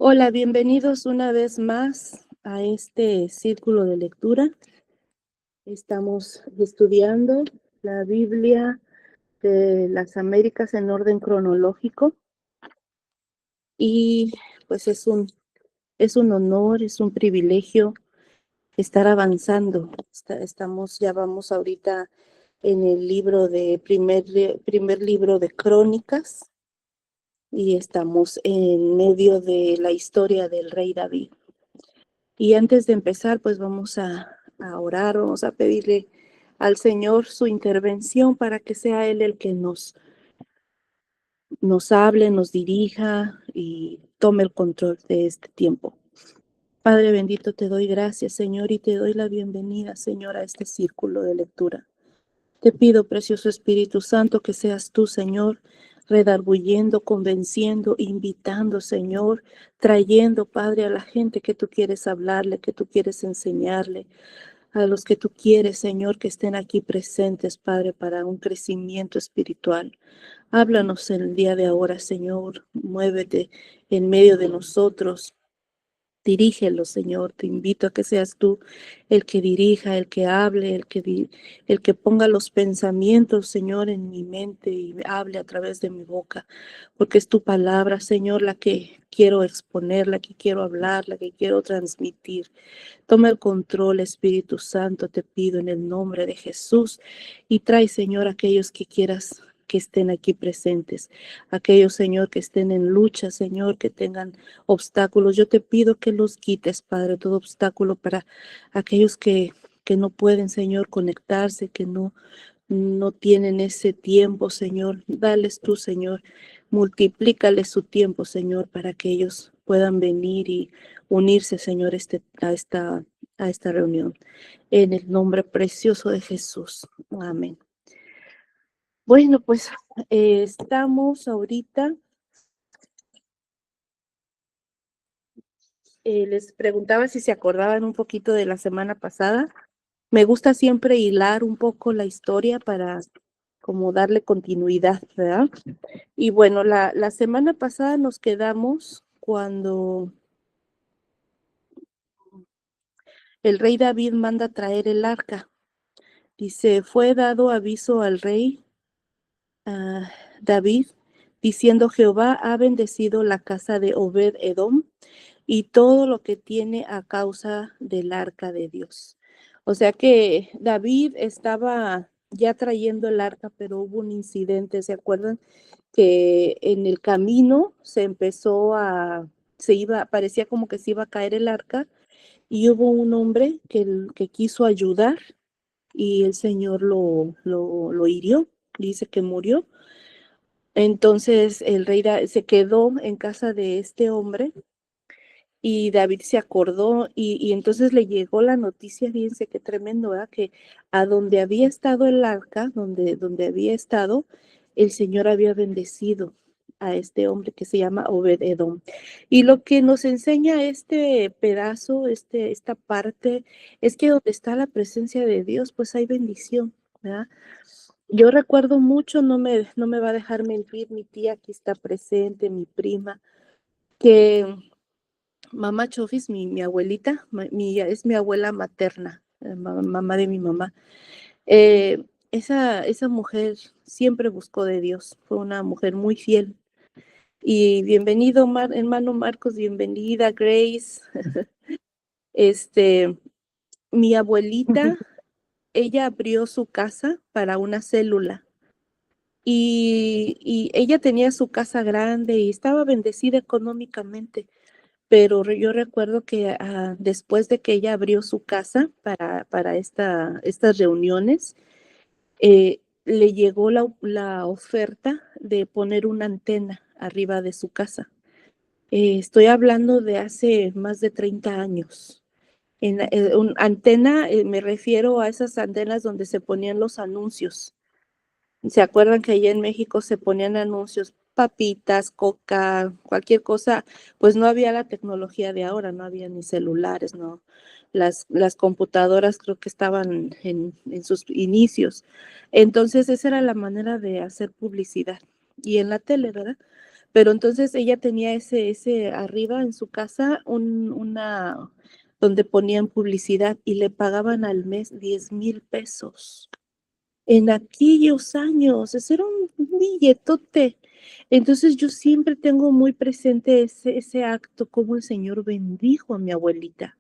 Hola, bienvenidos una vez más a este círculo de lectura. Estamos estudiando la Biblia de las Américas en orden cronológico y pues es un honor, es un privilegio estar avanzando. Ya vamos ahorita en el libro de primer libro de Crónicas y estamos en medio de la historia del rey David. Y antes de empezar, pues vamos a orar, vamos a pedirle al Señor su intervención para que sea Él el que nos hable, nos dirija y tome el control de este tiempo. Padre bendito, te doy gracias, Señor, y te doy la bienvenida, Señor, a este círculo de lectura. Te pido, precioso Espíritu Santo, que seas tú, Señor, redarguyendo, convenciendo, invitando, Señor, trayendo, Padre, a la gente que tú quieres hablarle, que tú quieres enseñarle, a los que tú quieres, Señor, que estén aquí presentes, Padre, para un crecimiento espiritual. Háblanos el día de ahora, Señor, muévete en medio de nosotros. Dirígelo, Señor, te invito a que seas tú el que dirija, el que hable, el que ponga los pensamientos, Señor, en mi mente y hable a través de mi boca, porque es tu palabra, Señor, la que quiero exponer, la que quiero hablar, la que quiero transmitir. Toma el control, Espíritu Santo, te pido en el nombre de Jesús, y trae, Señor, aquellos que quieras que estén aquí presentes, aquellos, Señor, que estén en lucha, Señor, que tengan obstáculos. Yo te pido que los quites, Padre, todo obstáculo para aquellos que no pueden, Señor, conectarse, que no tienen ese tiempo, Señor. Dales tú, Señor, multiplícales su tiempo, Señor, para que ellos puedan venir y unirse, Señor, a esta reunión. En el nombre precioso de Jesús. Amén. Bueno, pues estamos ahorita, les preguntaba si se acordaban un poquito de la semana pasada. Me gusta siempre hilar un poco la historia para como darle continuidad, ¿verdad? Y bueno, la semana pasada nos quedamos cuando el rey David manda traer el arca. Dice, fue dado aviso al rey David, diciendo, Jehová ha bendecido la casa de Obed Edom y todo lo que tiene a causa del arca de Dios. O sea que David estaba ya trayendo el arca, pero hubo un incidente, ¿se acuerdan? Que en el camino parecía como que se iba a caer el arca y hubo un hombre que quiso ayudar y el Señor lo hirió, dice que murió. Entonces el rey se quedó en casa de este hombre y David se acordó y entonces le llegó la noticia, fíjense qué tremendo, ¿verdad? Que a donde había estado el arca, donde había estado, el Señor había bendecido a este hombre que se llama Obed Edom. Y lo que nos enseña este pedazo, esta parte, es que donde está la presencia de Dios, pues hay bendición, ¿verdad? Yo recuerdo mucho, no me va a dejar mentir, mi tía aquí está presente, mi prima, que mamá Chofis, mi abuelita, es mi abuela materna, mamá de mi mamá. Esa mujer siempre buscó de Dios, fue una mujer muy fiel. Y bienvenido, hermano Marcos, bienvenida, Grace. Este, mi abuelita, ella abrió su casa para una célula y ella tenía su casa grande y estaba bendecida económicamente. Pero yo recuerdo que después de que ella abrió su casa para estas reuniones, le llegó la oferta de poner una antena arriba de su casa. Estoy hablando de hace más de 30 años. Antena, me refiero a esas antenas donde se ponían los anuncios. ¿Se acuerdan que allá en México se ponían anuncios, papitas, coca, cualquier cosa? Pues no había la tecnología de ahora, no había ni celulares, no. Las computadoras creo que estaban en sus inicios. Entonces, esa era la manera de hacer publicidad. Y en la tele, ¿verdad? Pero entonces ella tenía ese arriba en su casa donde ponían publicidad y le pagaban al mes 10,000 pesos. En aquellos años, ese era un billetote. Entonces yo siempre tengo muy presente ese acto, cómo el Señor bendijo a mi abuelita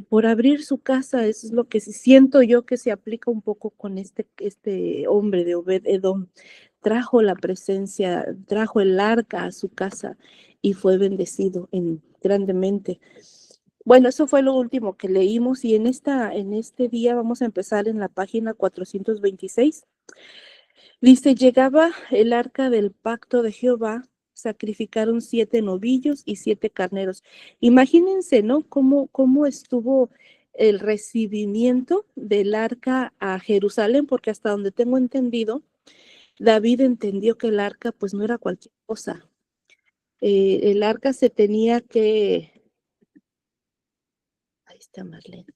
por abrir su casa. Eso es lo que siento yo que se aplica un poco con este hombre de Obed-Edom. Trajo la presencia, trajo el arca a su casa y fue bendecido grandemente. Bueno, eso fue lo último que leímos y en este día vamos a empezar en la página 426. Dice, llegaba el arca del pacto de Jehová, sacrificaron 7 novillos y 7 carneros. Imagínense, ¿no? Cómo estuvo el recibimiento del arca a Jerusalén, porque hasta donde tengo entendido, David entendió que el arca pues no era cualquier cosa. El arca se tenía que... Ahí está Marlene.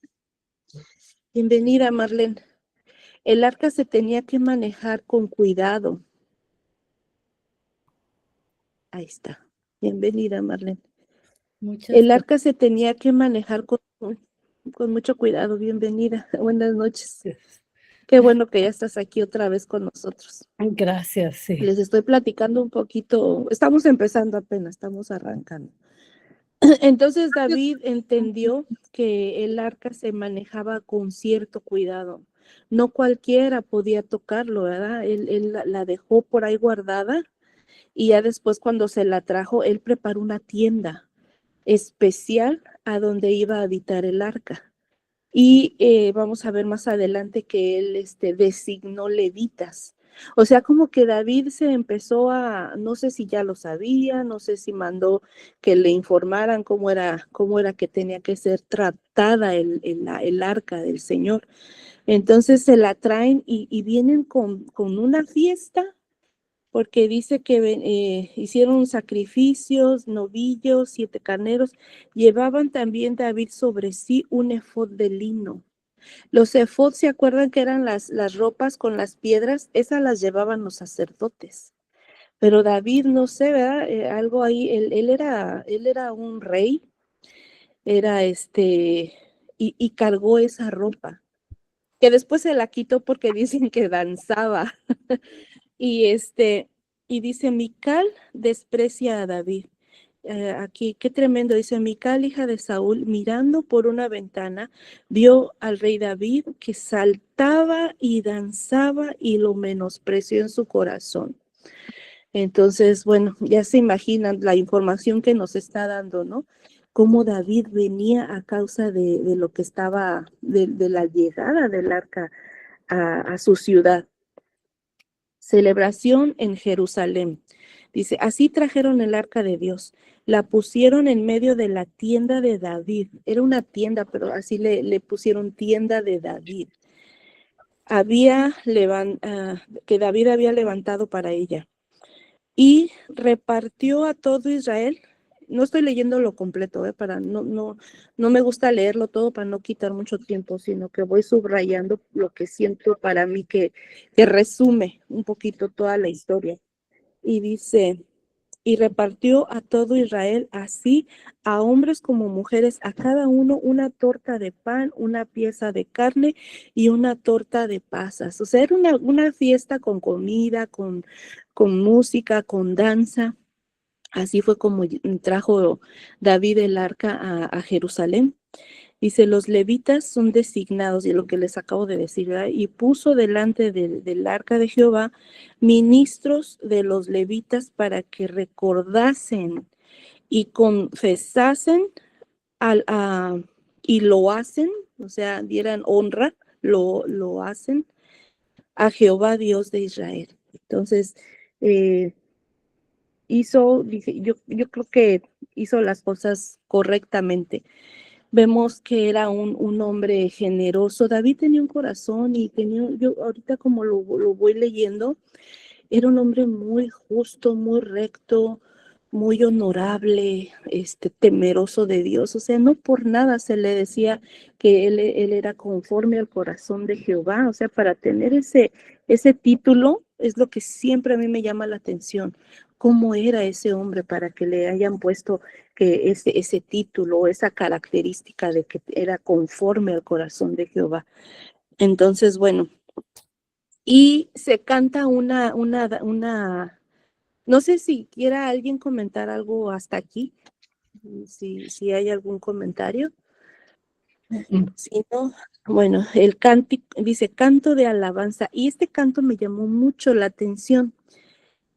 Bienvenida, Marlene. El arca se tenía que manejar con cuidado. Ahí está. Bienvenida, Marlene. El arca se tenía que manejar con mucho cuidado. Bienvenida. Buenas noches. Qué bueno que ya estás aquí otra vez con nosotros. Gracias, sí. Les estoy platicando un poquito. Estamos empezando apenas, estamos arrancando. Entonces David entendió que el arca se manejaba con cierto cuidado. No cualquiera podía tocarlo, ¿verdad? Él la dejó por ahí guardada y ya después cuando se la trajo, él preparó una tienda especial a donde iba a habitar el arca. Y vamos a ver más adelante que él designó levitas. O sea, como que David se empezó no sé si ya lo sabía, no sé si mandó que le informaran cómo era que tenía que ser tratada el arca del Señor. Entonces se la traen y vienen con una fiesta, porque dice que hicieron sacrificios, novillos, 7 carneros. Llevaban también David sobre sí un efod de lino. Los efod, ¿se acuerdan que eran las ropas con las piedras? Esas las llevaban los sacerdotes. Pero David, no sé, ¿verdad? Algo ahí, él era un rey, y cargó esa ropa, que después se la quitó porque dicen que danzaba. Y dice, Mical desprecia a David. Aquí, qué tremendo, dice, Mical, hija de Saúl, mirando por una ventana, vio al rey David que saltaba y danzaba y lo menospreció en su corazón. Entonces, bueno, ya se imaginan la información que nos está dando, ¿no? Cómo David venía a causa de lo que estaba, de la llegada del arca a su ciudad. Celebración en Jerusalén. Dice, así trajeron el arca de Dios, la pusieron en medio de la tienda de David. Era una tienda, pero así le pusieron tienda de David. Que David había levantado para ella. Y repartió a todo Israel. No estoy leyendo lo completo, para no me gusta leerlo todo para no quitar mucho tiempo, sino que voy subrayando lo que siento para mí que resume un poquito toda la historia. Y dice, y repartió a todo Israel, así a hombres como mujeres, a cada uno una torta de pan, una pieza de carne y una torta de pasas. O sea, era una fiesta con comida, con música, con danza. Así fue como trajo David el arca a Jerusalén. Dice, los levitas son designados, y lo que les acabo de decir, ¿verdad? Y puso delante del arca de Jehová ministros de los levitas para que recordasen y confesasen y lo hacen, o sea, dieran honra, lo hacen a Jehová Dios de Israel. Entonces, yo creo que hizo las cosas correctamente. Vemos que era un hombre generoso. David tenía un corazón y yo ahorita como lo voy leyendo, era un hombre muy justo, muy recto, muy honorable, temeroso de Dios. O sea, no por nada se le decía que él era conforme al corazón de Jehová. O sea, para tener ese título, es lo que siempre a mí me llama la atención. ¿Cómo era ese hombre para que le hayan puesto que ese título, esa característica de que era conforme al corazón de Jehová? Entonces, bueno, y se canta no sé si quiera alguien comentar algo hasta aquí, si hay algún comentario. Si no, bueno, el cántico, dice canto de alabanza, y este canto me llamó mucho la atención,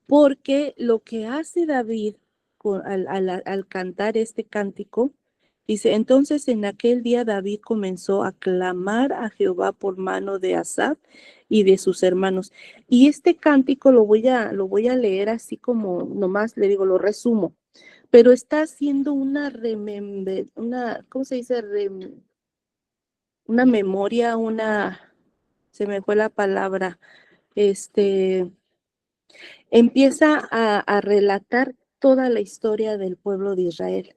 porque lo que hace David al cantar este cántico, dice, entonces en aquel día David comenzó a clamar a Jehová por mano de Asaf y de sus hermanos. Y este cántico lo voy a leer así como nomás le digo, lo resumo, pero está haciendo ¿cómo se dice? Una memoria, se me fue la palabra, empieza a relatar toda la historia del pueblo de Israel.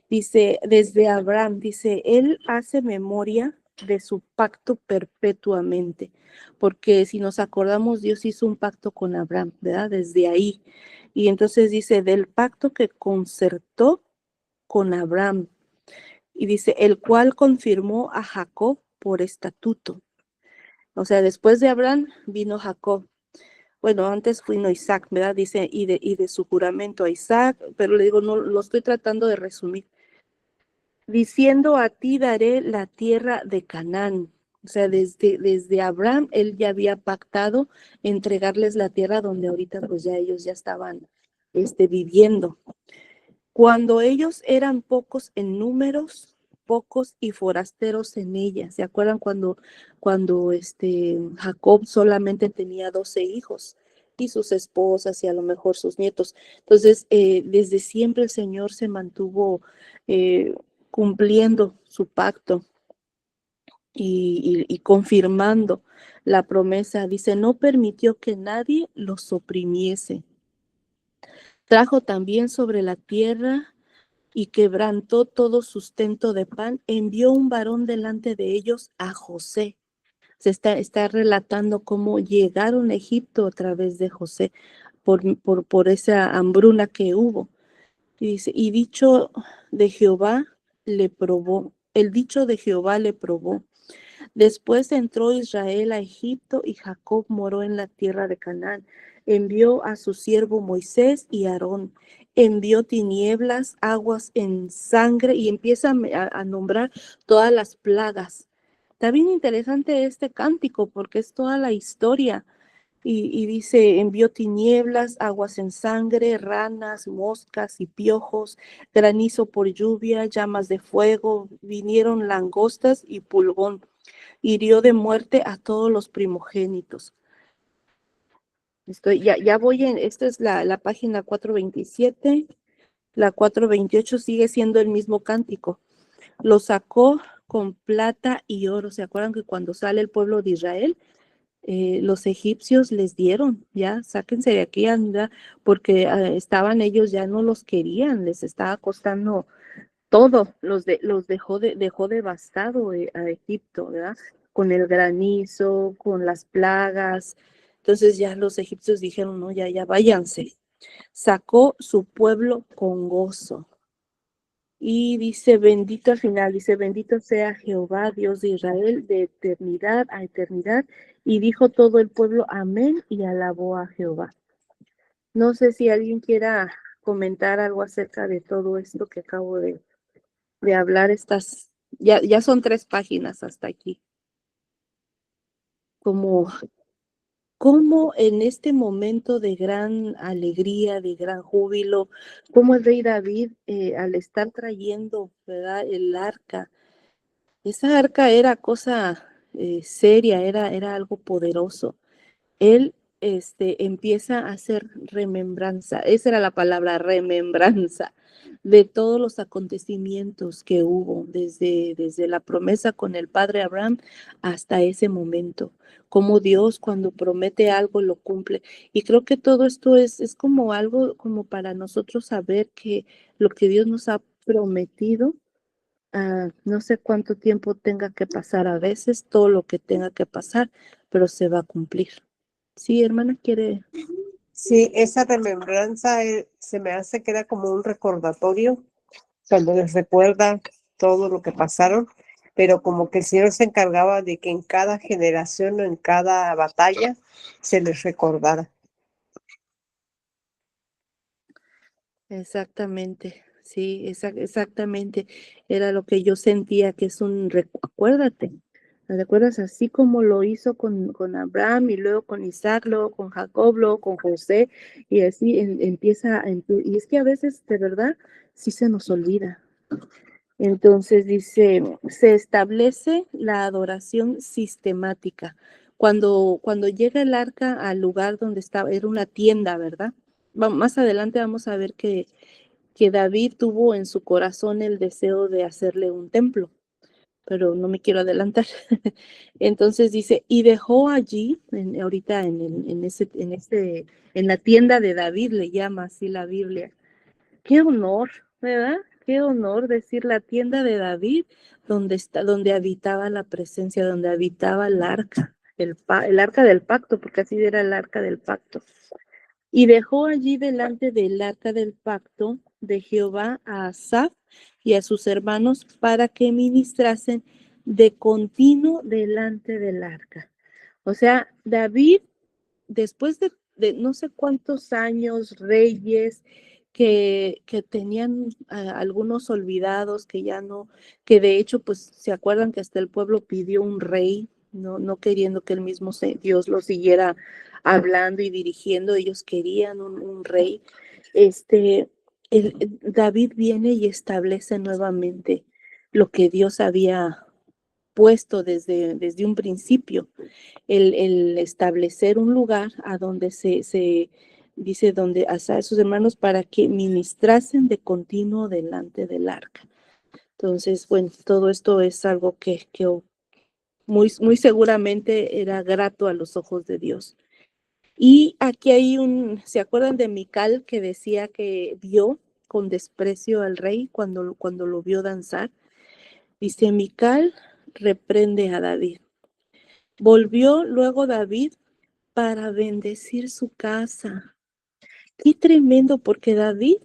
Dice, desde Abraham, dice, él hace memoria de su pacto perpetuamente, porque si nos acordamos, Dios hizo un pacto con Abraham, ¿verdad? Desde ahí. Y entonces dice, del pacto que concertó con Abraham, y dice, el cual confirmó a Jacob por estatuto. O sea, después de Abraham vino Jacob. Bueno, antes vino Isaac, ¿verdad? Dice, y de su juramento a Isaac, pero le digo, no, lo estoy tratando de resumir. Diciendo a ti daré la tierra de Canaán. O sea, desde Abraham, él ya había pactado entregarles la tierra donde ahorita pues ya ellos ya estaban viviendo. Cuando ellos eran pocos en números, pocos y forasteros en ella. ¿Se acuerdan cuando Jacob solamente tenía 12 hijos y sus esposas y a lo mejor sus nietos? Entonces, desde siempre el Señor se mantuvo eh, cumpliendo su pacto y confirmando la promesa. Dice, no permitió que nadie los oprimiese. Trajo también sobre la tierra y quebrantó todo sustento de pan, envió un varón delante de ellos a José. Se está relatando cómo llegaron a Egipto a través de José por esa hambruna que hubo. Y dice, y dicho de Jehová le probó, el dicho de Jehová le probó. Después entró Israel a Egipto y Jacob moró en la tierra de Canaán. Envió a su siervo Moisés y Aarón. Envió tinieblas, aguas en sangre y empieza a nombrar todas las plagas. Está bien interesante este cántico porque es toda la historia. Y dice, envió tinieblas, aguas en sangre, ranas, moscas y piojos, granizo por lluvia, llamas de fuego, vinieron langostas y pulgón, hirió de muerte a todos los primogénitos. Ya voy esta es la página 427, la 428 sigue siendo el mismo cántico. Lo sacó con plata y oro. ¿Se acuerdan que cuando sale el pueblo de Israel, los egipcios les dieron, ya, sáquense de aquí, anda, porque estaban ellos, ya no los querían, les estaba costando todo, dejó devastado a Egipto, ¿verdad? Con el granizo, con las plagas. Entonces ya los egipcios dijeron, no, ya váyanse. Sacó su pueblo con gozo. Y dice, bendito al final, dice, bendito sea Jehová, Dios de Israel, de eternidad a eternidad. Y dijo todo el pueblo, amén, y alabó a Jehová. No sé si alguien quiera comentar algo acerca de todo esto que acabo de hablar. Ya son 3 páginas hasta aquí. Como en este momento de gran alegría, de gran júbilo, como el rey David, al estar trayendo, ¿verdad?, el arca. Esa arca era cosa seria, era algo poderoso. Él empieza a hacer remembranza, esa era la palabra, remembranza, de todos los acontecimientos que hubo desde la promesa con el padre Abraham hasta ese momento, como Dios cuando promete algo lo cumple. Y creo que todo esto es como algo como para nosotros saber que lo que Dios nos ha prometido, no sé cuánto tiempo tenga que pasar a veces, todo lo que tenga que pasar, pero se va a cumplir. Sí, hermana, quiere. Sí, esa remembranza se me hace que era como un recordatorio cuando les recuerda todo lo que pasaron, pero como que el Señor se encargaba de que en cada generación o en cada batalla se les recordara. Exactamente, sí, exactamente. Era lo que yo sentía, que es acuérdate, ¿recuerdas? Así como lo hizo con Abraham y luego con Isaac, luego con Jacob, luego con José, y así y es que a veces, de verdad, sí se nos olvida. Entonces dice, se establece la adoración sistemática. Cuando llega el arca al lugar donde estaba, era una tienda, ¿verdad? Más adelante vamos a ver que David tuvo en su corazón el deseo de hacerle un templo, pero no me quiero adelantar. Entonces dice, y dejó allí, ahorita en la tienda de David, le llama así la Biblia. Qué honor, ¿verdad? Qué honor decir la tienda de David, donde habitaba la presencia, donde habitaba el arca, el arca del pacto, porque así era el arca del pacto. Y dejó allí delante del arca del pacto de Jehová a Asaf y a sus hermanos para que ministrasen de continuo delante del arca. O sea, David, después de no sé cuántos años, reyes que tenían algunos olvidados, que ya no, que de hecho, pues se acuerdan que hasta el pueblo pidió un rey, no queriendo que el mismo Dios lo siguiera hablando y dirigiendo, ellos querían un rey. David viene y establece nuevamente lo que Dios había puesto desde un principio, el establecer un lugar a donde se dice, donde a sus hermanos para que ministrasen de continuo delante del arca. Entonces, bueno, todo esto es algo que muy seguramente era grato a los ojos de Dios. Y aquí hay ¿se acuerdan de Mical que decía que vio con desprecio al rey cuando lo vio danzar? Dice, Mical reprende a David. Volvió luego David para bendecir su casa. Qué tremendo, porque David,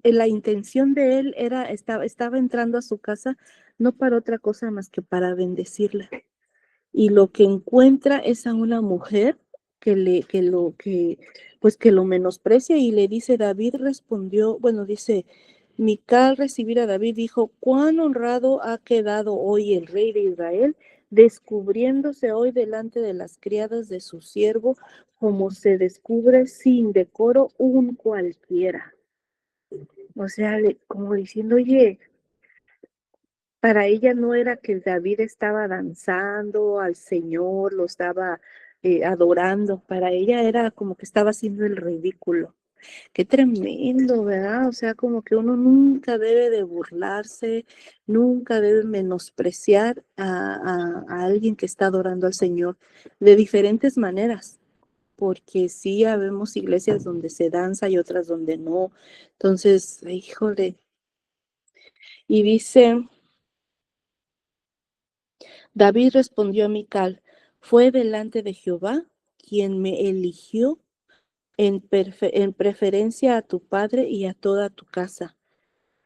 la intención de él estaba entrando a su casa no para otra cosa más que para bendecirla. Y lo que encuentra es a una mujer que lo menosprecia y le dice, David respondió, bueno, dice, Mical recibir a David dijo, cuán honrado ha quedado hoy el rey de Israel, descubriéndose hoy delante de las criadas de su siervo, como se descubre sin decoro un cualquiera. O sea, como diciendo, oye, para ella no era que David estaba danzando al Señor, lo estaba adorando, para ella era como que estaba haciendo el ridículo. Qué tremendo, ¿verdad? O sea, como que uno nunca debe de burlarse, nunca debe menospreciar a alguien que está adorando al Señor de diferentes maneras, porque sí habemos iglesias donde se danza y otras donde no. Entonces, híjole, y dice... David respondió a Mical, fue delante de Jehová quien me eligió en preferencia a tu padre y a toda tu casa.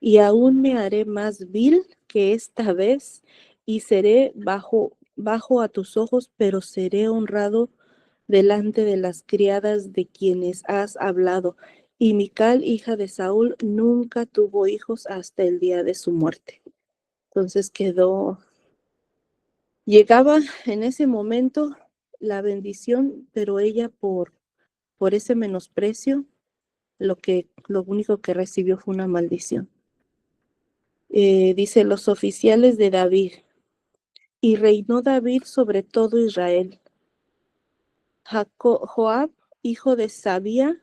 Y aún me haré más vil que esta vez y seré bajo a tus ojos, pero seré honrado delante de las criadas de quienes has hablado. Y Mical, hija de Saúl, nunca tuvo hijos hasta el día de su muerte. Entonces llegaba en ese momento la bendición, pero ella por ese menosprecio, lo único que recibió fue una maldición. Dice los oficiales de David, y reinó David sobre todo Israel. Joab, hijo de Sabía,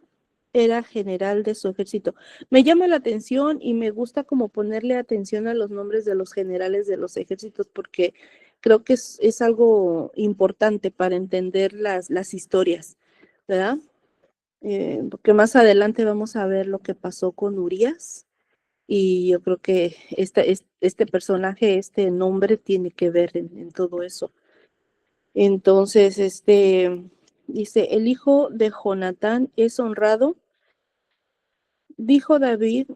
era general de su ejército. Me llama la atención y me gusta como ponerle atención a los nombres de los generales de los ejércitos porque creo que es algo importante para entender las historias, ¿verdad? Porque más adelante vamos a ver lo que pasó con Urias y yo creo que este personaje, este nombre tiene que ver en todo eso. Entonces, dice, el hijo de Jonatán es honrado. Dijo David,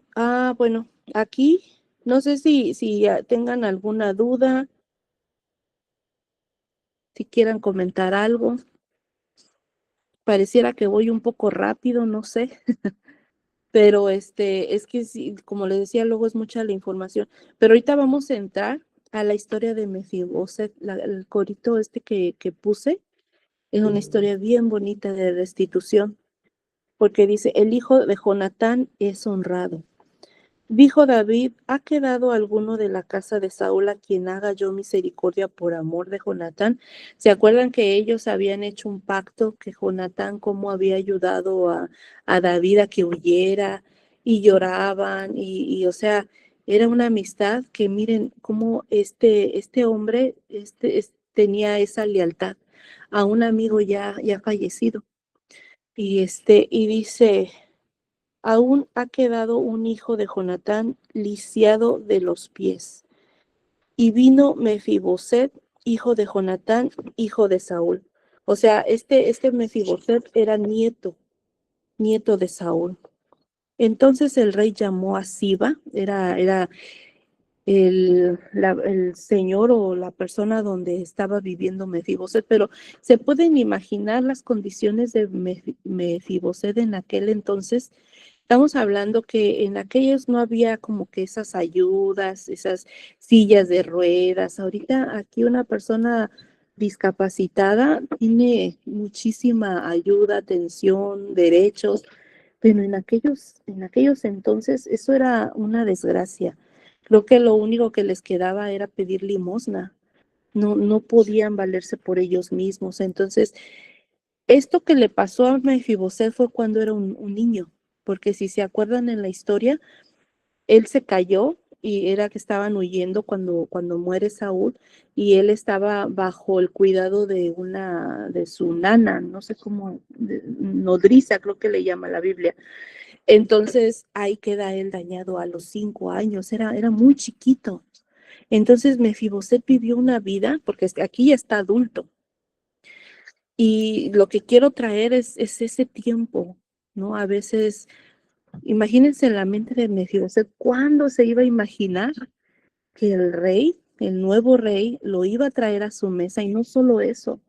bueno, aquí no sé si tengan alguna duda, si quieran comentar algo. Pareciera que voy un poco rápido, no sé, pero es que sí, como les decía, luego es mucha la información. Pero ahorita vamos a entrar a la historia de Mefiboset, el corito que puse, es una historia bien bonita de restitución, porque dice, el hijo de Jonatán es honrado. Dijo David, ¿ha quedado alguno de la casa de Saúl a quien haga yo misericordia por amor de Jonatán? ¿Se acuerdan que ellos habían hecho un pacto, que Jonatán cómo había ayudado a David a que huyera y lloraban o sea, era una amistad que miren cómo este hombre tenía esa lealtad a un amigo ya fallecido. Y dice, aún ha quedado un hijo de Jonatán lisiado de los pies. Y vino Mefiboset, hijo de Jonatán, hijo de Saúl. O sea, este Mefiboset era nieto de Saúl. Entonces el rey llamó a Siba, era el señor o la persona donde estaba viviendo Mefiboset, pero se pueden imaginar las condiciones de Mefiboset en aquel entonces. Estamos hablando que en aquellos no había como que esas ayudas, esas sillas de ruedas. Ahorita aquí una persona discapacitada tiene muchísima ayuda, atención, derechos, pero en aquellos entonces eso era una desgracia. Creo que lo único que les quedaba era pedir limosna. No podían valerse por ellos mismos. Entonces, esto que le pasó a Mefiboset fue cuando era un niño, porque si se acuerdan en la historia, él se cayó y era que estaban huyendo cuando muere Saúl y él estaba bajo el cuidado de su nana, no sé cómo, nodriza creo que le llama la Biblia. Entonces ahí queda él dañado a los 5 años, era muy chiquito. Entonces Mefiboset vivió una vida, porque aquí ya está adulto, y lo que quiero traer es ese tiempo, ¿no? A veces, imagínense en la mente de Mefiboset, ¿cuándo se iba a imaginar que el nuevo rey, lo iba a traer a su mesa? Y no solo eso,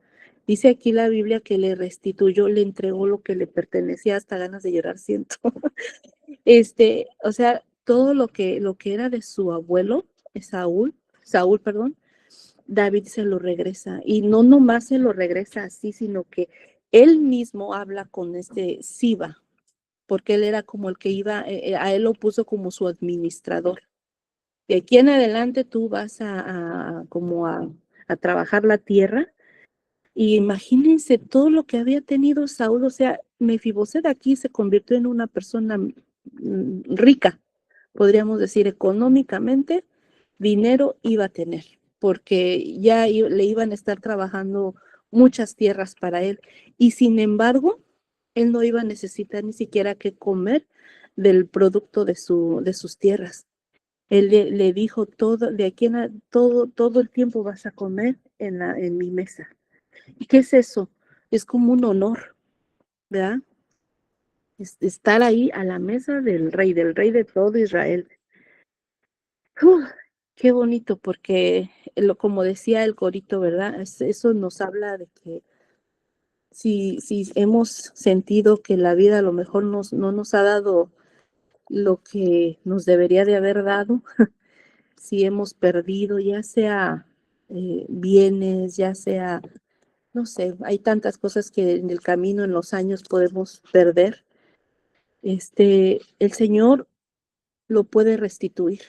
dice aquí la Biblia que le restituyó, le entregó lo que le pertenecía, hasta ganas de llorar siento. O sea, todo lo que era de su abuelo, Saúl, perdón, David se lo regresa. Y no nomás se lo regresa así, sino que él mismo habla con este Siba, porque él era como el que iba, a él lo puso como su administrador. De aquí en adelante tú vas como a trabajar la tierra. Y imagínense todo lo que había tenido Saúl, o sea, Mefiboset aquí se convirtió en una persona rica, podríamos decir, económicamente, dinero iba a tener, porque ya le iban a estar trabajando muchas tierras para él. Y sin embargo, él no iba a necesitar ni siquiera que comer del producto de sus tierras. Él le dijo todo, de aquí todo el tiempo vas a comer en mi mesa. ¿Y qué es eso? Es como un honor, ¿verdad? Estar ahí a la mesa del rey de todo Israel. Uf, qué bonito, porque como decía el corito, ¿verdad? Eso nos habla de que si hemos sentido que la vida a lo mejor no nos ha dado lo que nos debería de haber dado, si hemos perdido, ya sea bienes, ya sea, no sé, hay tantas cosas que en el camino, en los años podemos perder. El Señor lo puede restituir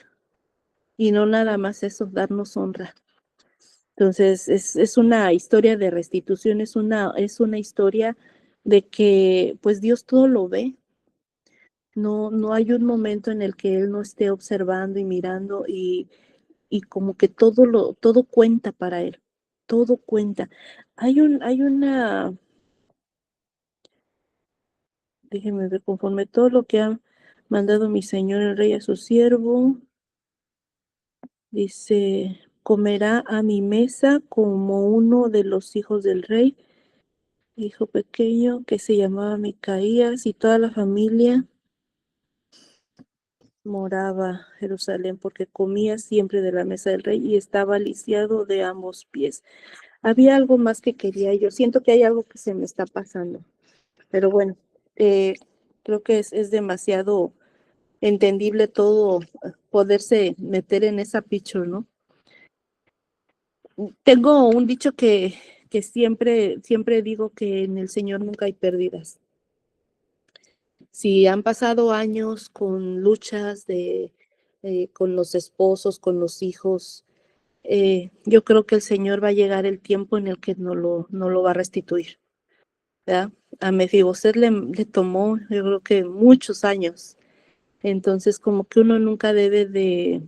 y no nada más eso, darnos honra. Entonces, es una historia de restitución, es una historia de que pues Dios todo lo ve. No hay un momento en el que Él no esté observando y mirando y como que todo cuenta para Él, todo cuenta. Déjenme ver, conforme todo lo que ha mandado mi Señor el Rey a su siervo, dice, comerá a mi mesa como uno de los hijos del rey. hijo pequeño que se llamaba Micaías y toda la familia moraba en Jerusalén porque comía siempre de la mesa del rey y estaba lisiado de ambos pies. Había algo más que quería. Yo siento que hay algo que se me está pasando, pero bueno, creo que es demasiado entendible todo, poderse meter en esa picture, ¿no? Tengo un dicho que siempre digo que en el Señor nunca hay pérdidas. Si han pasado años con luchas con los esposos, con los hijos, yo creo que el Señor va a llegar el tiempo en el que no lo va a restituir, ¿verdad? A Mefiboset le tomó, yo creo que muchos años. Entonces, como que uno nunca debe de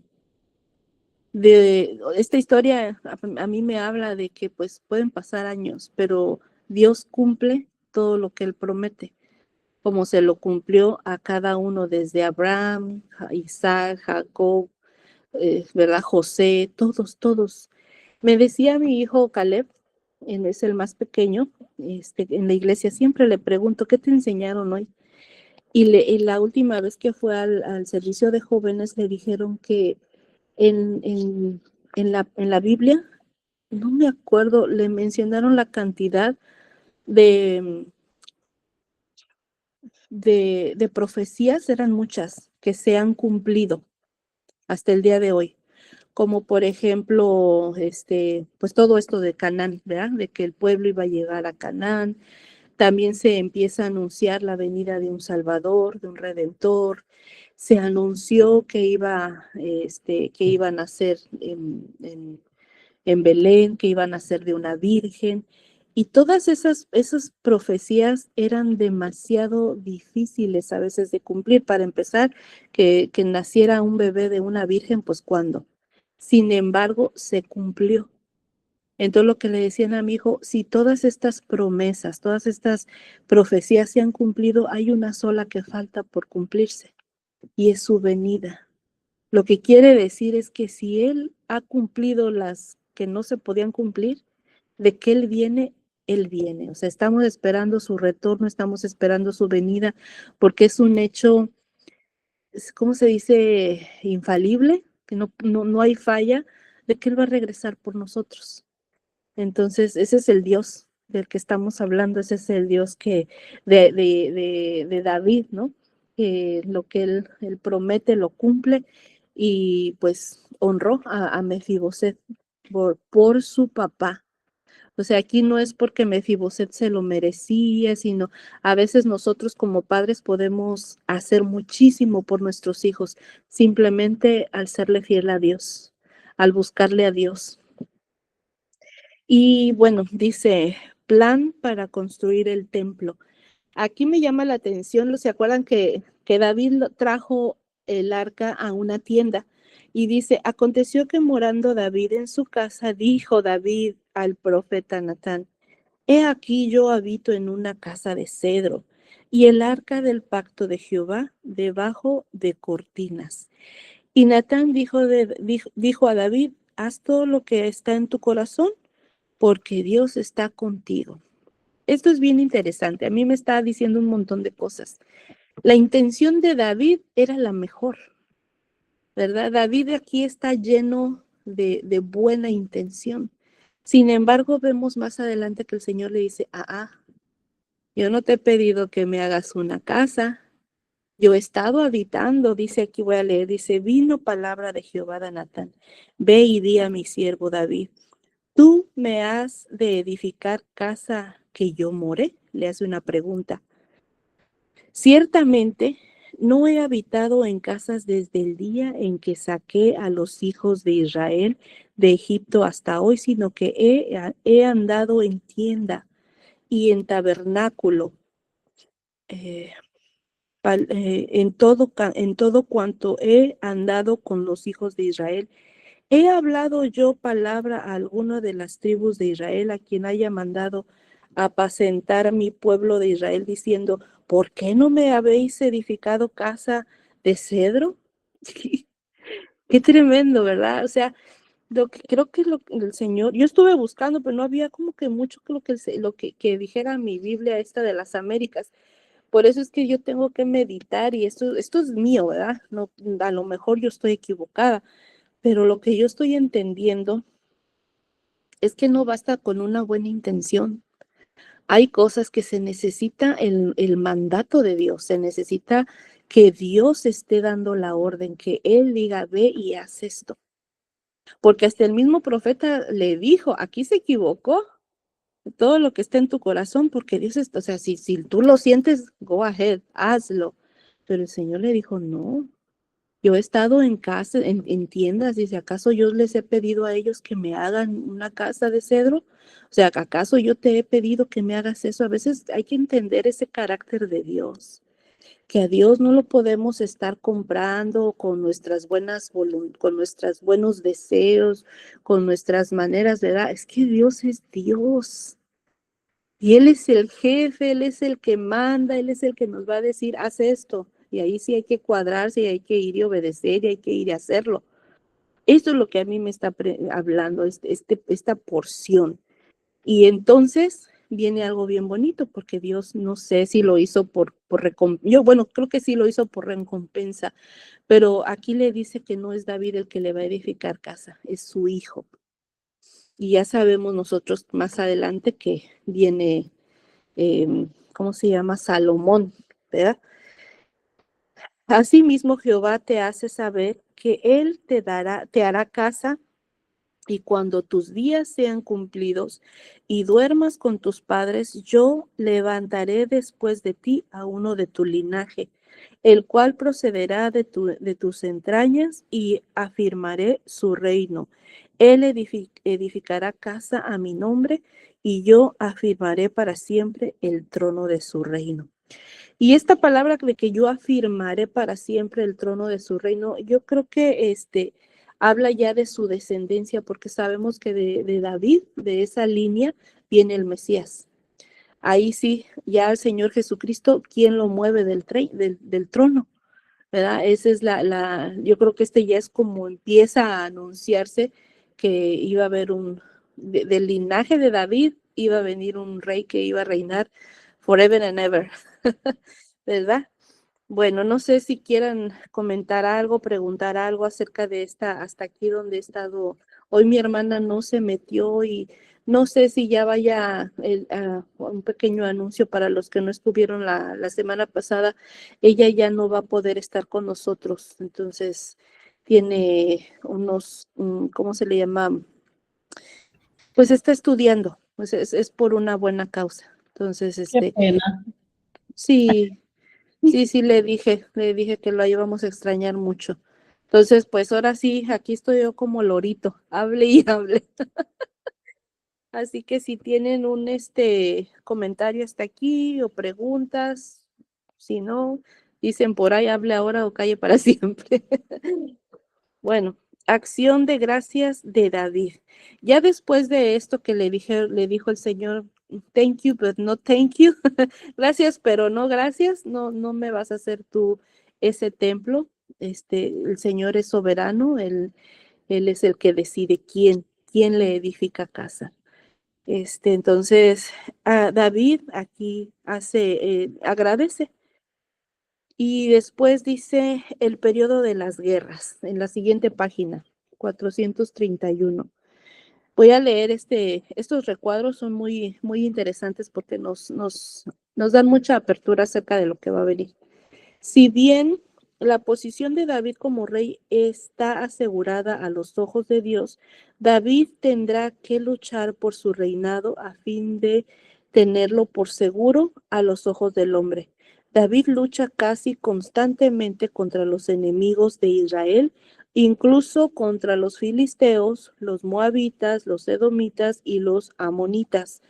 esta historia a mí me habla de que pues pueden pasar años, pero Dios cumple todo lo que Él promete, como se lo cumplió a cada uno, desde Abraham, Isaac, Jacob, ¿verdad? José, todos. Me decía mi hijo Caleb, él es el más pequeño, en la iglesia siempre le pregunto, ¿qué te enseñaron hoy? Y la última vez que fue al servicio de jóvenes le dijeron que en, en, en la Biblia, no me acuerdo, le mencionaron la cantidad de, de profecías, eran muchas, que se han cumplido hasta el día de hoy, como por ejemplo, pues todo esto de Canaán, ¿verdad? De que el pueblo iba a llegar a Canaán. También se empieza a anunciar la venida de un Salvador, de un Redentor. Se anunció que iban a nacer en Belén, que iban a ser de una virgen. Y todas esas profecías eran demasiado difíciles a veces de cumplir. Para empezar, que naciera un bebé de una virgen, pues ¿cuándo? Sin embargo, se cumplió. Entonces lo que le decían a mi hijo, si todas estas promesas, todas estas profecías se han cumplido, hay una sola que falta por cumplirse y es su venida. Lo que quiere decir es que si Él ha cumplido las que no se podían cumplir, de que Él viene, Él viene. O sea, estamos esperando su retorno, estamos esperando su venida, porque es un hecho, ¿cómo se dice? Infalible, que no hay falla de que Él va a regresar por nosotros. Entonces, ese es el Dios del que estamos hablando, ese es el Dios de David, ¿no? Que lo que él promete lo cumple y pues honró a Mefiboset por su papá. O sea, aquí no es porque Mefiboset se lo merecía, sino a veces nosotros como padres podemos hacer muchísimo por nuestros hijos, simplemente al serle fiel a Dios, al buscarle a Dios. Y bueno, dice, plan para construir el templo. Aquí me llama la atención, ¿se acuerdan que David trajo el arca a una tienda? Y dice, aconteció que morando David en su casa, dijo David al profeta Natán, he aquí yo habito en una casa de cedro, y el arca del pacto de Jehová debajo de cortinas. Y Natán dijo a David, haz todo lo que está en tu corazón, porque Dios está contigo. Esto es bien interesante. A mí me está diciendo un montón de cosas. La intención de David era la mejor, ¿verdad? David aquí está lleno de buena intención. Sin embargo, vemos más adelante que el Señor le dice, yo no te he pedido que me hagas una casa. Yo he estado habitando, dice aquí, voy a leer, dice, vino palabra de Jehová a Natán. Ve y di a mi siervo David, ¿tú me has de edificar casa que yo more? Le hace una pregunta. Ciertamente, no he habitado en casas desde el día en que saqué a los hijos de Israel de Egipto hasta hoy, sino que he andado en tienda y en tabernáculo, eh, en todo cuanto he andado con los hijos de Israel. ¿He hablado yo palabra a alguno de las tribus de Israel a quien haya mandado apacentar a mi pueblo de Israel diciendo, ¿por qué no me habéis edificado casa de cedro? Qué tremendo, ¿verdad? O sea, Lo que creo que el Señor, yo estuve buscando, pero no había como que mucho que lo que dijera mi Biblia esta de las Américas. Por eso es que yo tengo que meditar y esto es mío, ¿verdad? No, a lo mejor yo estoy equivocada, pero lo que yo estoy entendiendo es que no basta con una buena intención. Hay cosas que se necesita el mandato de Dios, se necesita que Dios esté dando la orden, que Él diga, ve y haz esto. Porque hasta el mismo profeta le dijo, aquí se equivocó, todo lo que está en tu corazón, porque Dios o sea, si tú lo sientes, go ahead, hazlo. Pero el Señor le dijo, no, yo he estado en casa, en tiendas, y si acaso yo les he pedido a ellos que me hagan una casa de cedro, o sea, ¿acaso yo te he pedido que me hagas eso? A veces hay que entender ese carácter de Dios, que a Dios no lo podemos estar comprando con con nuestros buenos deseos, con nuestras maneras de dar. Es que Dios es Dios. Y Él es el jefe, Él es el que manda, Él es el que nos va a decir, haz esto. Y ahí sí hay que cuadrarse y hay que ir y obedecer y hay que ir y hacerlo. Esto es lo que a mí me está hablando, esta porción. Y entonces viene algo bien bonito, porque Dios no sé si lo hizo por recompensa. Yo, bueno, creo que sí lo hizo por recompensa, pero aquí le dice que no es David el que le va a edificar casa, es su hijo. Y ya sabemos nosotros más adelante que viene ¿cómo se llama? Salomón, ¿verdad? Asimismo, Jehová te hace saber que Él te hará casa, y cuando tus días sean cumplidos y duermas con tus padres, yo levantaré después de ti a uno de tu linaje, el cual procederá de tus entrañas, y afirmaré su reino. Él edificará casa a mi nombre, y yo afirmaré para siempre el trono de su reino. Y esta palabra de que yo afirmaré para siempre el trono de su reino, yo creo que habla ya de su descendencia, porque sabemos que de David, de esa línea, viene el Mesías. Ahí sí, ya el Señor Jesucristo, ¿quién lo mueve del trono? ¿Verdad? Esa es yo creo que ya es como empieza a anunciarse que iba a haber del linaje de David, iba a venir un rey que iba a reinar forever and ever, ¿verdad? Bueno, no sé si quieran comentar algo, preguntar algo acerca de hasta aquí donde he estado. Hoy mi hermana no se metió y no sé si ya vaya un pequeño anuncio para los que no estuvieron la semana pasada. Ella ya no va a poder estar con nosotros, entonces tiene ¿cómo se le llama? Pues está estudiando, pues es por una buena causa. Entonces, Qué pena. sí. Sí, le dije que lo íbamos a extrañar mucho. Entonces, pues ahora sí, aquí estoy yo como lorito, hable y hable. Así que si tienen un comentario hasta aquí o preguntas, si no, dicen por ahí, hable ahora o calle para siempre. Bueno, acción de gracias de David. Ya después de esto que le dijo el Señor, thank you, but no thank you. Gracias, pero no gracias. No, no me vas a hacer tú ese templo. El Señor es soberano, él es el que decide quién le edifica casa. Entonces, David aquí agradece. Y después dice el periodo de las guerras, en la siguiente página, 431. Voy a leer estos recuadros, son muy interesantes porque nos dan mucha apertura acerca de lo que va a venir. Si bien la posición de David como rey está asegurada a los ojos de Dios, David tendrá que luchar por su reinado a fin de tenerlo por seguro a los ojos del hombre. David lucha casi constantemente contra los enemigos de Israel, incluso contra los filisteos, los moabitas, los edomitas y los amonitas.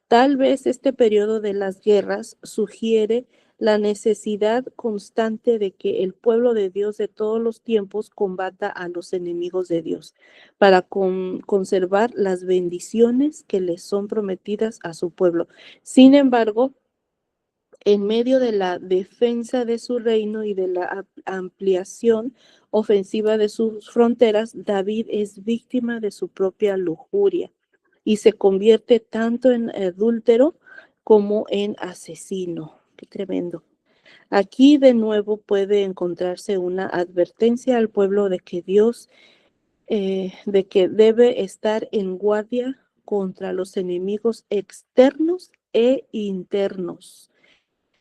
Tal vez este periodo de las guerras sugiere la necesidad constante de que el pueblo de Dios de todos los tiempos combata a los enemigos de Dios para conservar las bendiciones que les son prometidas a su pueblo. Sin embargo, en medio de la defensa de su reino y de la ampliación ofensiva de sus fronteras, David es víctima de su propia lujuria y se convierte tanto en adúltero como en asesino. Qué tremendo. Aquí de nuevo puede encontrarse una advertencia al pueblo de que de que debe estar en guardia contra los enemigos externos e internos.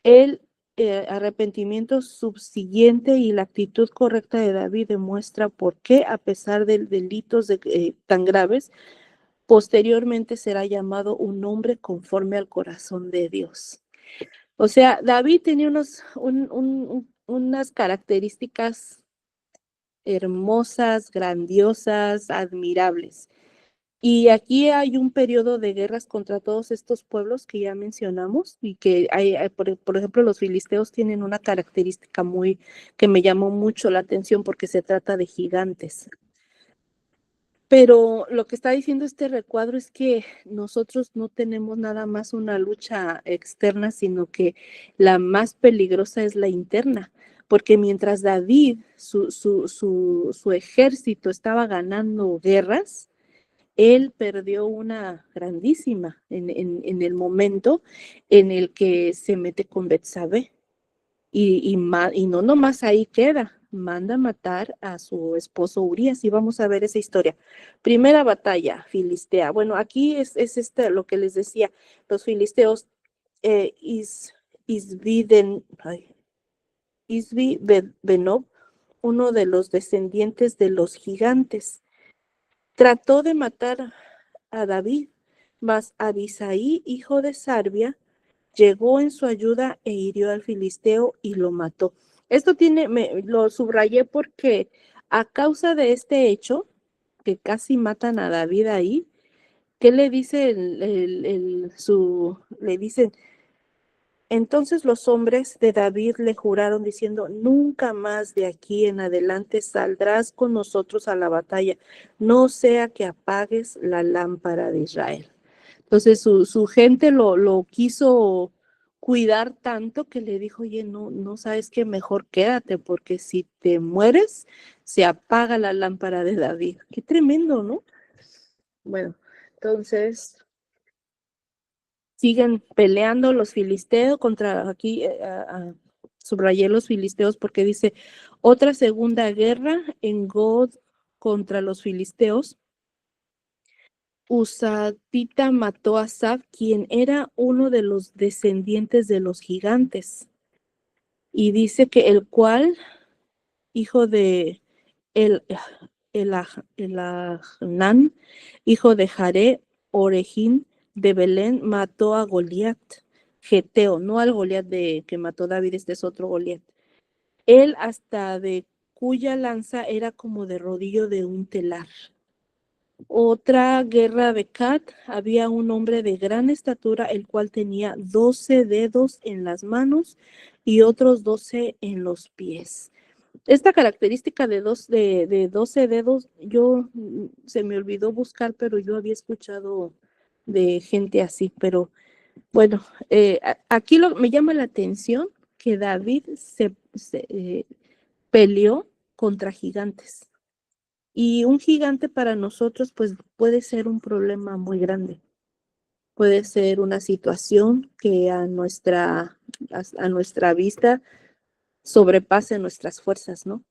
El arrepentimiento subsiguiente y la actitud correcta de David demuestra por qué, a pesar de delitos tan graves, posteriormente será llamado un hombre conforme al corazón de Dios. O sea, David tenía unas características hermosas, grandiosas, admirables. Y aquí hay un periodo de guerras contra todos estos pueblos que ya mencionamos y que por ejemplo, los filisteos tienen una característica que me llamó mucho la atención porque se trata de gigantes. Pero lo que está diciendo este recuadro es que nosotros no tenemos nada más una lucha externa, sino que la más peligrosa es la interna, porque mientras David, su ejército estaba ganando guerras, él perdió una grandísima en el momento en el que se mete con Betsabé. Y no nomás ahí queda, manda matar a su esposo Urías y vamos a ver esa historia. Primera batalla filistea. Bueno, aquí es lo que les decía, los filisteos eh, Is, Isbiden, Isbi Benob, uno de los descendientes de los gigantes, trató de matar a David, mas Abisaí, hijo de Sarbia, llegó en su ayuda e hirió al filisteo y lo mató. Esto lo subrayé porque a causa de este hecho, que casi matan a David ahí, ¿qué le dice le dicen, entonces los hombres de David le juraron diciendo, nunca más de aquí en adelante saldrás con nosotros a la batalla, no sea que apagues la lámpara de Israel. Entonces su gente lo quiso cuidar tanto que le dijo, oye, no sabes qué, mejor quédate, porque si te mueres, se apaga la lámpara de David. Qué tremendo, ¿no? Bueno, entonces siguen peleando los filisteos contra, aquí subrayé los filisteos porque dice, otra segunda guerra en God contra los filisteos. Usatita mató a Sab, quien era uno de los descendientes de los gigantes. Y dice que el cual, hijo de el, Elahnan, hijo de Jaré, Orejín de Belén, mató a Goliat, Geteo, no al Goliat que mató David, este es otro Goliat. Él hasta de cuya lanza era como de rodillo de un telar. Otra guerra de Cat, había un hombre de gran estatura, el cual tenía 12 dedos en las manos y otros 12 en los pies. Esta característica de 12 dedos, se me olvidó buscar, pero yo había escuchado de gente así, pero bueno, aquí me llama la atención que David se peleó contra gigantes. Y un gigante para nosotros, pues puede ser un problema muy grande. Puede ser una situación que a nuestra vista sobrepase nuestras fuerzas, ¿no?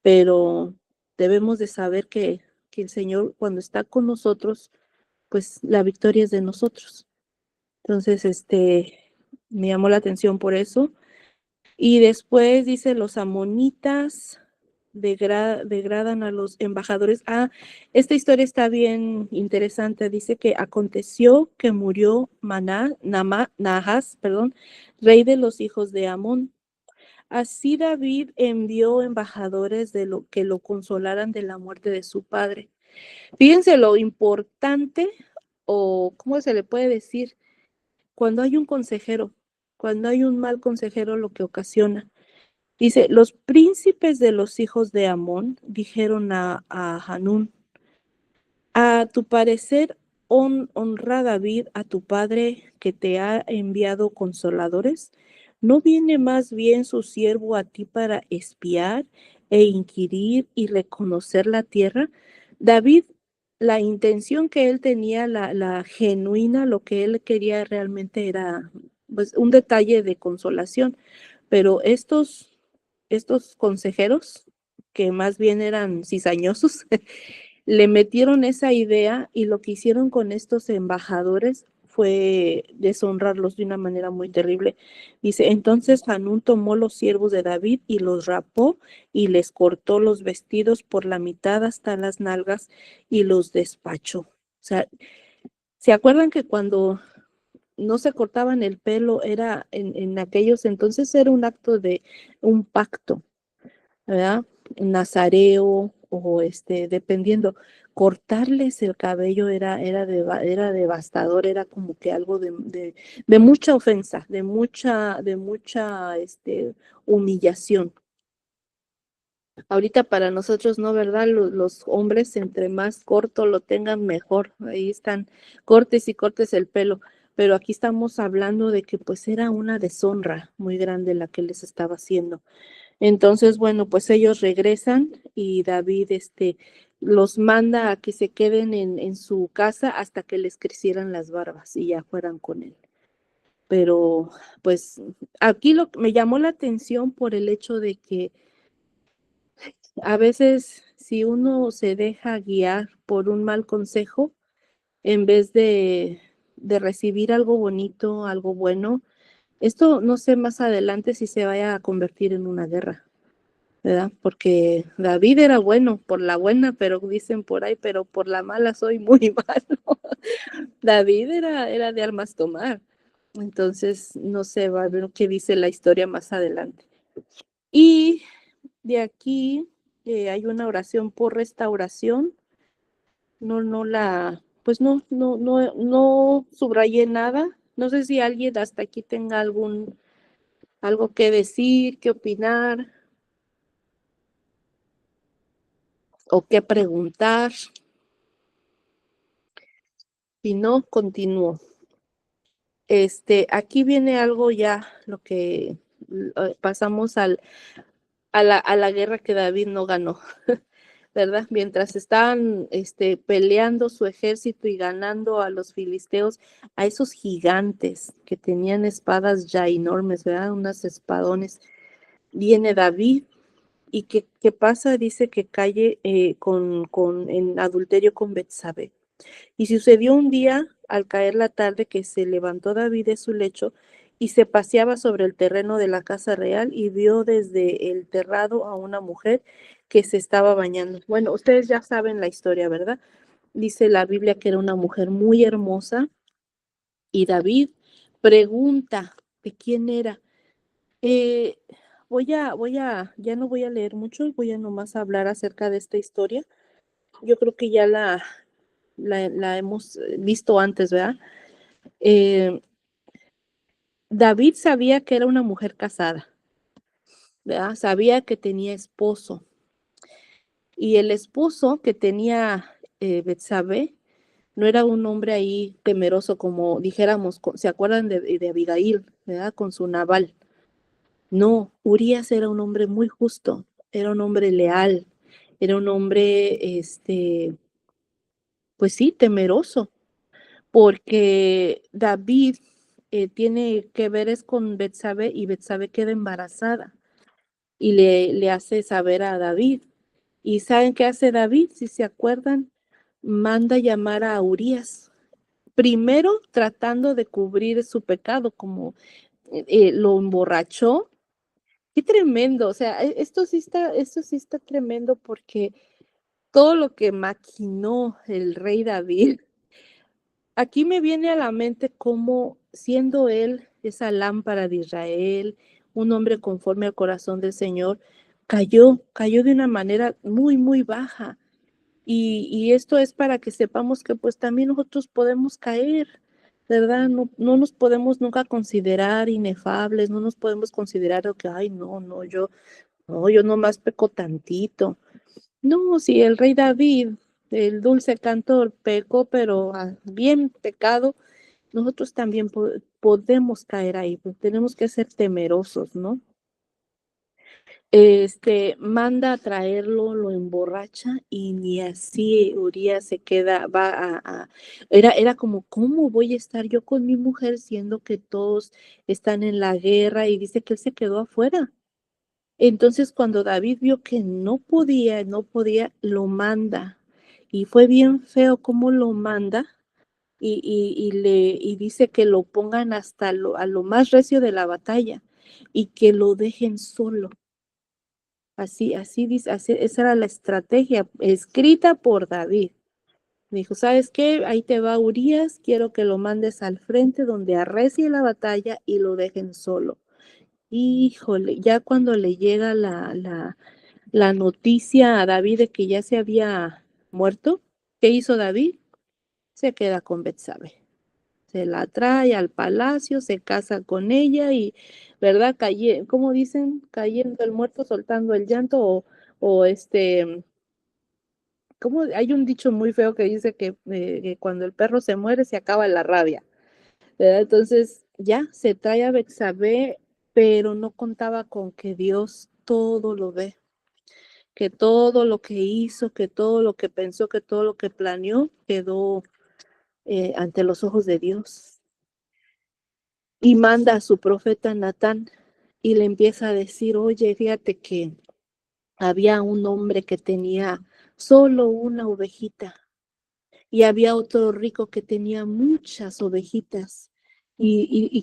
Pero debemos de saber que el Señor, cuando está con nosotros, pues la victoria es de nosotros. Entonces, me llamó la atención por eso. Y después dice, los amonitas degradan a los embajadores. Esta historia está bien interesante. Dice que aconteció que murió Nahas, rey de los hijos de Amón. Así David envió embajadores que lo consolaran de la muerte de su padre. Fíjense lo importante, o cómo se le puede decir, cuando hay un consejero, cuando hay un mal consejero, lo que ocasiona. Dice, los príncipes de los hijos de Amón dijeron a Hanún, a tu parecer, honra David a tu padre que te ha enviado consoladores? ¿No viene más bien su siervo a ti para espiar e inquirir y reconocer la tierra? David, la intención que él tenía, la genuina, lo que él quería realmente era pues, un detalle de consolación, pero estos consejeros, que más bien eran cizañosos, le metieron esa idea y lo que hicieron con estos embajadores fue deshonrarlos de una manera muy terrible. Dice, entonces Hanún tomó los siervos de David y los rapó y les cortó los vestidos por la mitad hasta las nalgas y los despachó. O sea, ¿se acuerdan que cuando no se cortaban el pelo era en aquellos entonces era un acto de un pacto, ¿verdad? Nazareo o dependiendo, cortarles el cabello era devastador, era como que algo de mucha ofensa, de mucha humillación. Ahorita para nosotros no, ¿verdad? Los hombres entre más corto lo tengan mejor, ahí están cortes y cortes el pelo, pero aquí estamos hablando de que pues era una deshonra muy grande la que les estaba haciendo. Entonces, bueno, pues ellos regresan y David los manda a que se queden en su casa hasta que les crecieran las barbas y ya fueran con él. Pero pues aquí me llamó la atención por el hecho de que a veces si uno se deja guiar por un mal consejo, en vez de recibir algo bonito, algo bueno, esto no sé más adelante si se vaya a convertir en una guerra. ¿Verdad? Porque David era bueno por la buena, pero dicen por ahí, pero por la mala soy muy malo. David era de armas tomar. Entonces, no sé, va a ver qué dice la historia más adelante. Y de aquí hay una oración por restauración. Pues no subrayé nada. No sé si alguien hasta aquí tenga algo que decir, que opinar o que preguntar. Si no, continúo. Aquí viene algo ya, lo que pasamos a la guerra que David no ganó, ¿verdad? Mientras estaban peleando su ejército y ganando a los filisteos, a esos gigantes que tenían espadas ya enormes, ¿verdad? Unas espadones. Viene David y ¿qué pasa? Dice que cae en adulterio con Betsabé. Y sucedió un día, al caer la tarde, que se levantó David de su lecho y se paseaba sobre el terreno de la casa real y vio desde el terrado a una mujer que se estaba bañando. Bueno, ustedes ya saben la historia, ¿verdad? Dice la Biblia que era una mujer muy hermosa y David pregunta de quién era. Eh, ya no voy a leer mucho, voy a nomás hablar acerca de esta historia. Yo creo que ya la hemos visto antes, ¿verdad? David sabía que era una mujer casada, ¿verdad? Sabía que tenía esposo. Y el esposo que tenía Betsabé no era un hombre ahí temeroso como dijéramos, ¿se acuerdan de Abigail, ¿verdad? Con su Nabal. No, Urías era un hombre muy justo, era un hombre leal, era un hombre, pues sí, temeroso, porque David tiene que ver es con Betsabé y Betsabé queda embarazada y le hace saber a David. ¿Y saben qué hace David? Si se acuerdan, manda llamar a Urías, primero tratando de cubrir su pecado, como lo emborrachó. Qué tremendo, o sea, esto sí está tremendo porque todo lo que maquinó el rey David. Aquí me viene a la mente cómo, siendo él esa lámpara de Israel, un hombre conforme al corazón del Señor, cayó de una manera muy, muy baja. Y esto es para que sepamos que pues también nosotros podemos caer, ¿verdad? No nos podemos nunca considerar inefables, no nos podemos considerar que, ay, no, yo nomás peco tantito. No, si el rey David el dulce canto pecó, pero bien pecado, nosotros también podemos caer ahí, pues tenemos que ser temerosos, ¿no? Manda a traerlo, lo emborracha y ni así Urías se queda, era como, ¿cómo voy a estar yo con mi mujer siendo que todos están en la guerra? Y dice que él se quedó afuera. Entonces, cuando David vio que no podía, lo manda. Y fue bien feo cómo lo manda y dice que lo pongan hasta a lo más recio de la batalla y que lo dejen solo. Así dice, esa era la estrategia escrita por David. Dijo, ¿sabes qué? Ahí te va Urías, quiero que lo mandes al frente donde arrecie la batalla y lo dejen solo. Híjole, ya cuando le llega la noticia a David de que ya se había muerto, ¿qué hizo David? Se queda con Betsabé. Se la trae al palacio, se casa con ella y, ¿verdad? ¿Cómo dicen? Cayendo el muerto, soltando el llanto o ¿cómo? Hay un dicho muy feo que dice que cuando el perro se muere se acaba la rabia, ¿verdad? Entonces ya se trae a Betsabé, pero no contaba con que Dios todo lo ve, que todo lo que hizo, que todo lo que pensó, que todo lo que planeó quedó ante los ojos de Dios. Y manda a su profeta Natán y le empieza a decir, oye, fíjate que había un hombre que tenía solo una ovejita y había otro rico que tenía muchas ovejitas y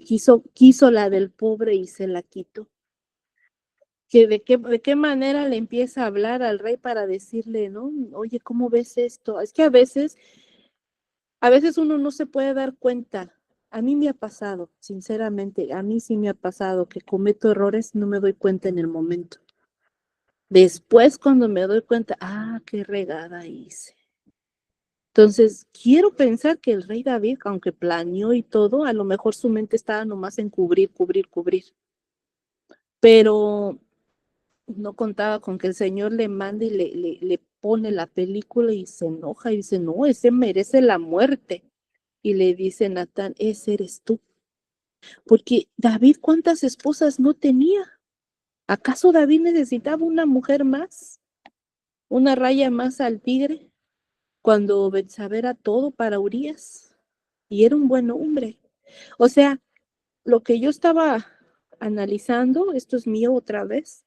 quiso la del pobre y se la quitó. ¿De qué manera le empieza a hablar al rey para decirle, no? Oye, ¿cómo ves esto? Es que a veces uno no se puede dar cuenta. A mí me ha pasado, sinceramente, a mí sí me ha pasado que cometo errores, no me doy cuenta en el momento. Después, cuando me doy cuenta, qué regada hice. Entonces, quiero pensar que el rey David, aunque planeó y todo, a lo mejor su mente estaba nomás en cubrir, cubrir, cubrir. Pero no contaba con que el Señor le mande y le pone la película y se enoja y dice, no, ese merece la muerte. Y le dice Natán, ese eres tú. Porque David, ¿cuántas esposas no tenía? ¿Acaso David necesitaba una mujer más? ¿Una raya más al tigre? Cuando Betsabé era todo para Urías. Y era un buen hombre. O sea, lo que yo estaba analizando, esto es mío otra vez,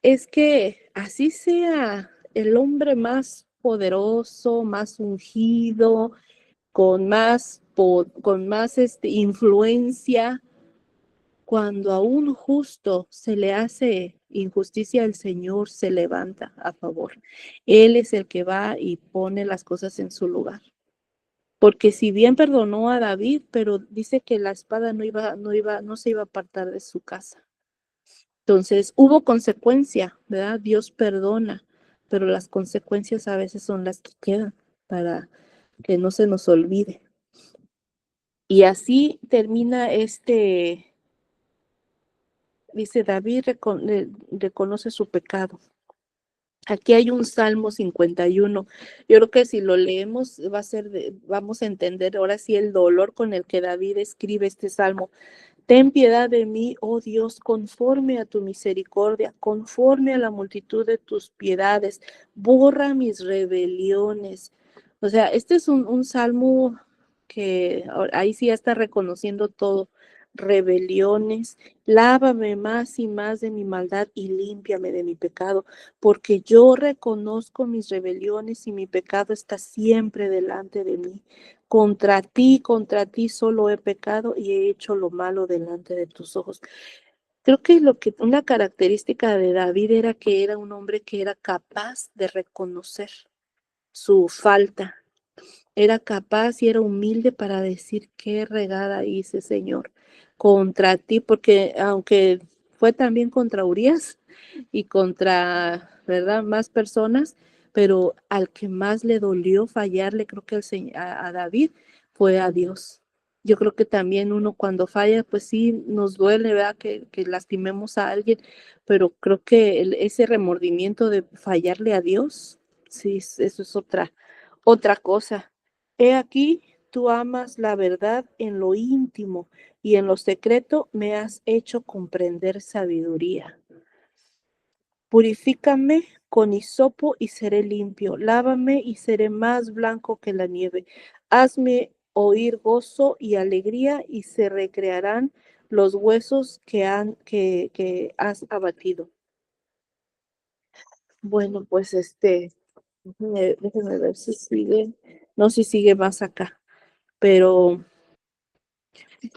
es que así sea el hombre más poderoso, más ungido, con más influencia, cuando a un justo se le hace injusticia, el Señor se levanta a favor. Él es el que va y pone las cosas en su lugar. Porque si bien perdonó a David, pero dice que la espada no se iba a apartar de su casa. Entonces, hubo consecuencia, ¿verdad? Dios perdona, pero las consecuencias a veces son las que quedan para que no se nos olvide. Y así termina dice David reconoce su pecado. Aquí hay un Salmo 51. Yo creo que si lo leemos vamos a entender ahora sí el dolor con el que David escribe este salmo. Ten piedad de mí, oh Dios, conforme a tu misericordia, conforme a la multitud de tus piedades, borra mis rebeliones. O sea, este es un salmo que ahí sí ya está reconociendo todo. Rebeliones, lávame más y más de mi maldad y límpiame de mi pecado, porque yo reconozco mis rebeliones y mi pecado está siempre delante de mí. Contra ti solo he pecado y he hecho lo malo delante de tus ojos. Creo que una característica de David era que era un hombre que era capaz de reconocer su falta. Era capaz y era humilde para decir qué regada hice, Señor, contra ti, porque aunque fue también contra Urías y contra, ¿verdad?, más personas, pero al que más le dolió fallarle, creo que a David, fue a Dios. Yo creo que también uno cuando falla, pues sí, nos duele, ¿verdad?, que lastimemos a alguien, pero creo que ese remordimiento de fallarle a Dios sí, eso es otra cosa. He aquí, tú amas la verdad en lo íntimo y en lo secreto me has hecho comprender sabiduría. Purifícame con hisopo y seré limpio. Lávame y seré más blanco que la nieve. Hazme oír gozo y alegría y se recrearán los huesos que has abatido. Bueno, pues déjenme ver si sigue. No, si sigue más acá, pero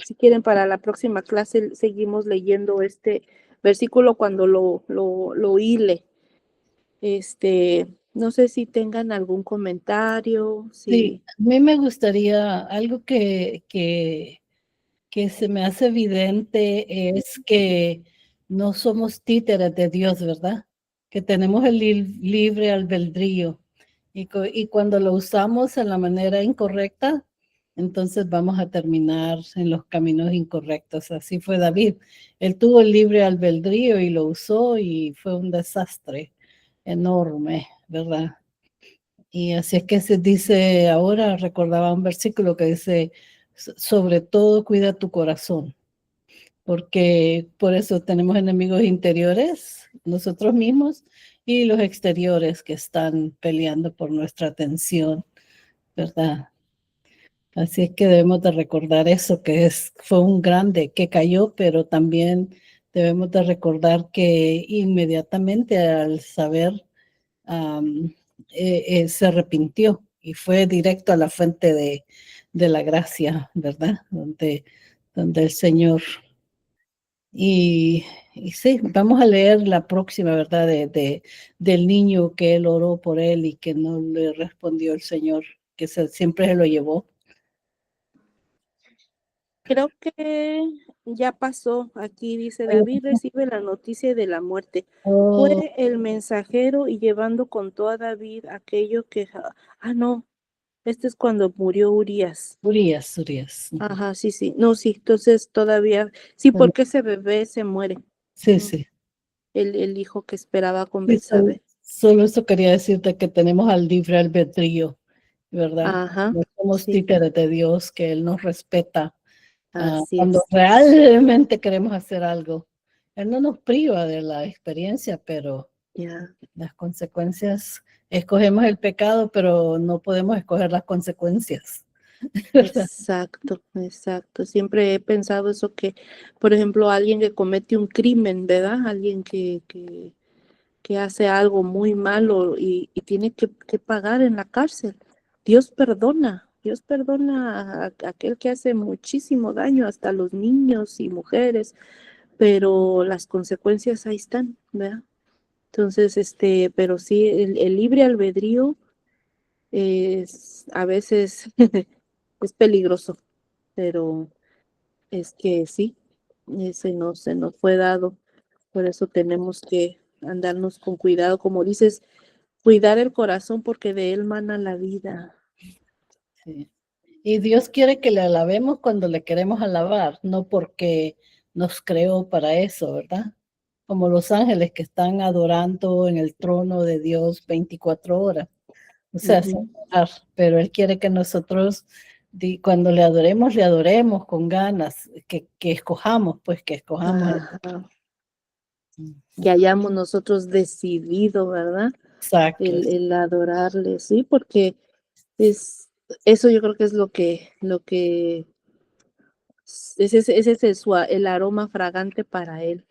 si quieren para la próxima clase seguimos leyendo este versículo cuando lo hile. No sé si tengan algún comentario, Sí, si... a mí me gustaría algo que se me hace evidente es que no somos títeres de Dios, ¿verdad? Que tenemos el libre albedrío y cuando lo usamos en la manera incorrecta, entonces vamos a terminar en los caminos incorrectos. Así fue David. Él tuvo el libre albedrío y lo usó y fue un desastre enorme, ¿verdad? Y así es que se dice ahora, recordaba un versículo que dice, sobre todo cuida tu corazón, porque por eso tenemos enemigos interiores, nosotros mismos, y los exteriores que están peleando por nuestra atención, ¿verdad? Así es que debemos de recordar eso, fue un grande que cayó, pero también debemos de recordar que inmediatamente al saber se arrepintió y fue directo a la fuente de la gracia, ¿verdad? Donde el Señor. Y sí, vamos a leer la próxima, ¿verdad? Del niño que él oró por él y que no le respondió el Señor, que siempre se lo llevó. Creo que ya pasó. Aquí dice, David recibe la noticia de la muerte. Fue Oh, el mensajero y llevando contó a David aquello que... Ah, no, este es cuando murió Urías. Urias. Ajá, sí, sí. No, sí, entonces todavía... Sí, Bueno, porque ese bebé se muere. sí, sí. El hijo que esperaba con Sí, Betsabé. solo eso quería decirte que tenemos al libre albedrío, ¿verdad? Ajá, No somos sí, títeres de Dios, que Él nos respeta. así Cuando es. realmente queremos hacer algo. Él no nos priva de la experiencia, pero Ya. las consecuencias, escogemos el pecado, pero no podemos escoger las consecuencias. ¿Verdad? Exacto, exacto. Siempre he pensado eso que, por ejemplo, alguien que comete un crimen, ¿verdad? Alguien que hace algo muy malo y tiene que pagar en la cárcel. Dios perdona a aquel que hace muchísimo daño, hasta los niños y mujeres, pero las consecuencias ahí están, ¿verdad? Entonces, pero sí, el libre albedrío es a veces es peligroso, pero es que sí, se nos fue dado. Por eso tenemos que andarnos con cuidado, como dices, cuidar el corazón porque de él mana la vida. Sí. Y Dios quiere que le alabemos cuando le queremos alabar, no porque nos creó para eso, ¿verdad? Como los ángeles que están adorando en el trono de Dios 24 horas. O sea, sin Ujú. parar, pero Él quiere que nosotros, cuando le adoremos con ganas, que escojamos, pues que escojamos. Ajá. Que hayamos nosotros decidido, ¿verdad? Exacto. El adorarle, sí, porque es eso yo creo que es lo que ese es el aroma fragante para él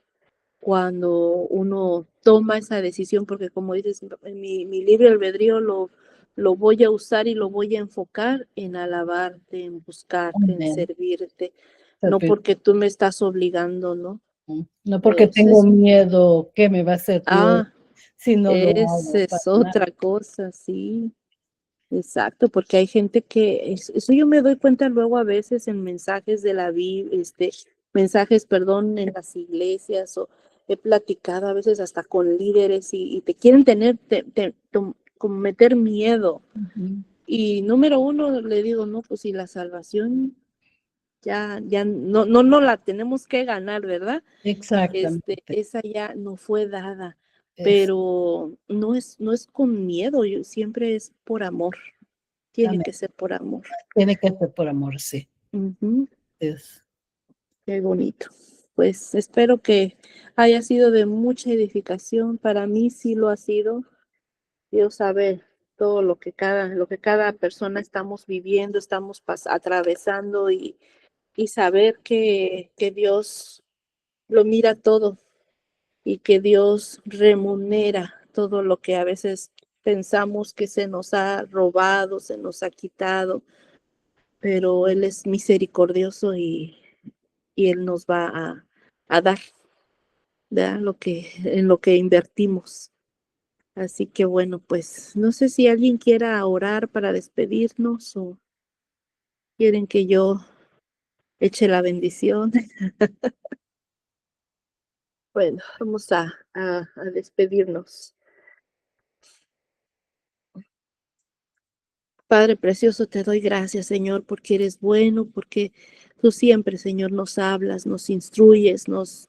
cuando uno toma esa decisión, porque como dices, mi libre albedrío lo voy a usar y lo voy a enfocar en alabarte, en buscarte, en Amén. servirte, no porque tú me estás obligando, ¿no? No porque tengo miedo que me va a hacer Dios, Ah, si no lo esa hago para es nada. otra cosa, sí, exacto, porque hay gente que, eso yo me doy cuenta luego a veces en mensajes de la Biblia, mensajes, perdón, en las iglesias, o he platicado a veces hasta con líderes y te quieren tener, como meter miedo. Ujú. Y número uno, le digo, no, pues si la salvación ya no la tenemos que ganar, ¿verdad? Exactamente. Esa ya no fue dada. pero no es con miedo, siempre es por amor. Tiene Amén. que ser por amor. Tiene que ser por amor, sí. Ujú. Es, Qué bonito. Pues espero que haya sido de mucha edificación. Para mí sí lo ha sido. Dios sabe todo lo que cada persona estamos viviendo, estamos atravesando y saber que Dios lo mira todo y que Dios remunera todo lo que a veces pensamos que se nos ha robado, se nos ha quitado, pero Él es misericordioso y Él nos va a dar, ¿verdad? En lo que invertimos. Así que bueno, pues no sé si alguien quiera orar para despedirnos o quieren que yo eche la bendición. Bueno, vamos a despedirnos. Padre precioso, te doy gracias, Señor, porque eres bueno, porque tú siempre, Señor, nos hablas, nos instruyes, nos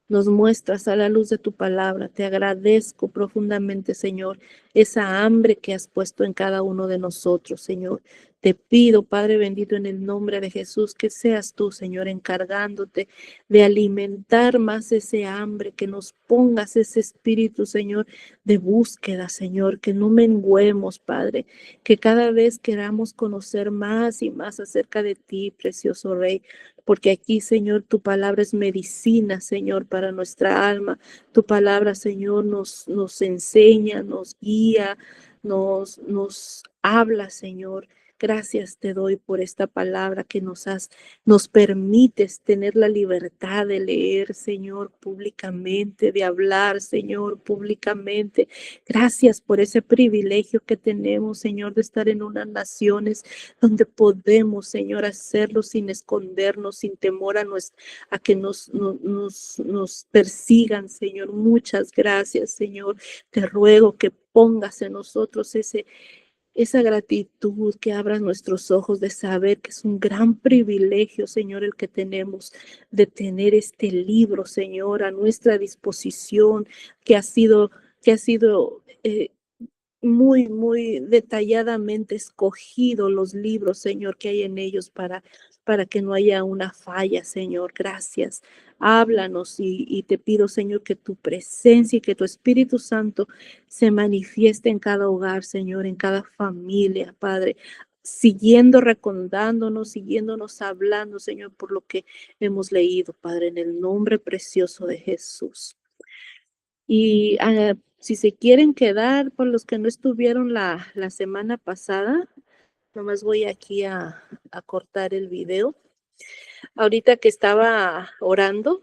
muestras a la luz de tu palabra. Te agradezco profundamente, Señor, esa hambre que has puesto en cada uno de nosotros, Señor. Te pido, Padre bendito, en el nombre de Jesús, que seas tú, Señor, encargándote de alimentar más ese hambre, que nos pongas ese espíritu, Señor, de búsqueda, Señor, que no menguemos, Padre, que cada vez queramos conocer más y más acerca de ti, precioso Rey, porque aquí, Señor, tu palabra es medicina, Señor, para nuestra alma. Tu palabra, Señor, nos enseña, nos guía, nos habla, Señor. Gracias te doy por esta palabra que nos permites tener la libertad de leer, Señor, públicamente, de hablar, Señor, públicamente. Gracias por ese privilegio que tenemos, Señor, de estar en unas naciones donde podemos, Señor, hacerlo sin escondernos, sin temor a que nos persigan, Señor. Muchas gracias, Señor. Te ruego que pongas en nosotros esa gratitud, que abras nuestros ojos de saber que es un gran privilegio, Señor, el que tenemos de tener este libro, Señor, a nuestra disposición, que ha sido muy, muy detalladamente escogido los libros, Señor, que hay en ellos para que no haya una falla, Señor. Gracias. Háblanos y te pido, Señor, que tu presencia y que tu Espíritu Santo se manifieste en cada hogar, Señor, en cada familia, Padre, siguiendo recordándonos, siguiéndonos hablando, Señor, por lo que hemos leído, Padre, en el nombre precioso de Jesús. Y si se quieren quedar, por los que no estuvieron la semana pasada, nomás voy aquí a cortar el video. Ahorita que estaba orando,